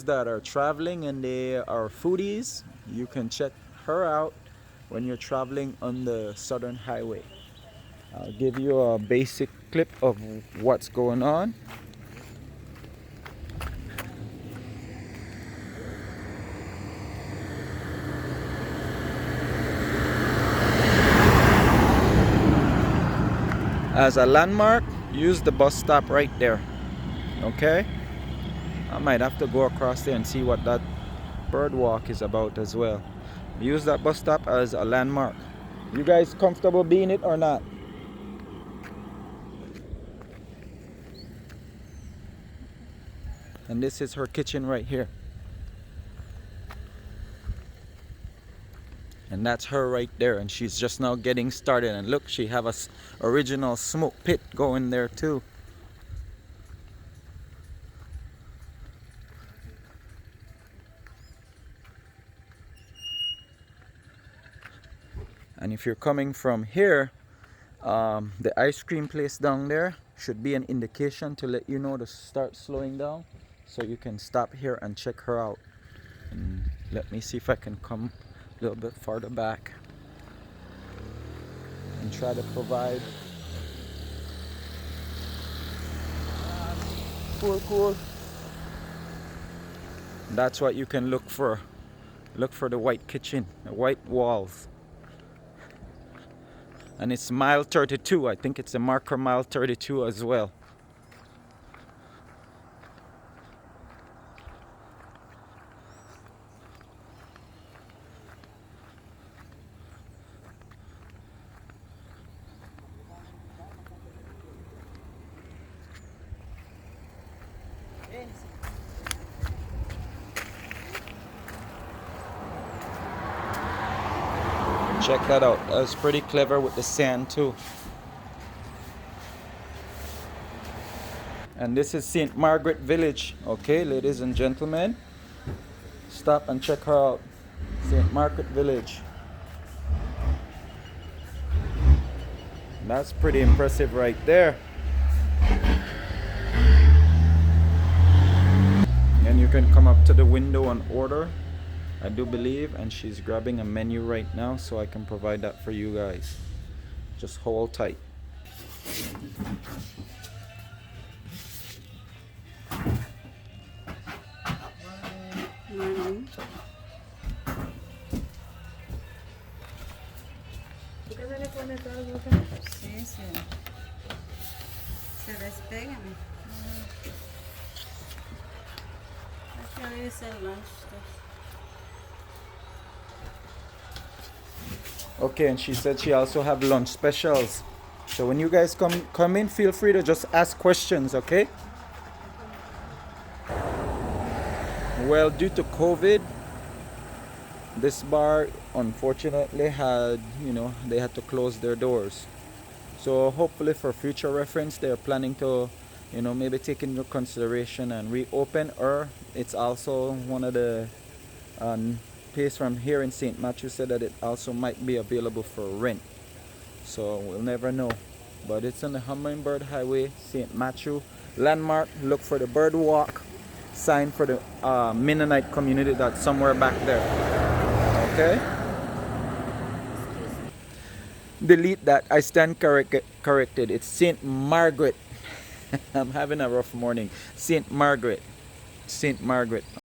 that are traveling and they are foodies, you can check her out when you're traveling on the Southern Highway. I'll give you a basic clip of what's going on. As a landmark, use the bus stop right there. Okay? I might have to go across there and see what that bird walk is about as well. Use that bus stop as a landmark. You guys comfortable being it or not? And this is her kitchen right here. And that's her right there, and she's just now getting started. And look, she have a original smoke pit going there too. And if you're coming from here, the ice cream place down there should be an indication to let you know to start slowing down, so you can stop here and check her out. And let me see if I can come a little bit farther back and try to provide cool. That's what you can look for. Look for the white kitchen, the white walls. And it's mile 32. I think it's a marker mile 32 as well. Check that out. That's pretty clever with the sand too. And this is St. Margaret Village. Okay, ladies and gentlemen, stop and check her out. St. Margaret Village. That's pretty impressive right there. And you can come up to the window and order, I do believe, and she's grabbing a menu right now, so I can provide that for you guys. Just hold tight. Sí, sí. Se despegan. Aquí is el lunch stuff. Okay, and she said she also have lunch specials. So when you guys come in, feel free to just ask questions, okay? Well, due to COVID, this bar unfortunately had, they had to close their doors. So hopefully for future reference, they're planning to, maybe take into consideration and reopen, or it's also one of the place from here in St. Matthew said that it also might be available for rent. So we'll never know. But it's on the Hummingbird Highway, St. Matthew. Landmark, look for the bird walk sign for the Mennonite community that's somewhere back there. Okay? Delete that. I stand corrected. It's St. Margaret. I'm having a rough morning. St. Margaret. St. Margaret.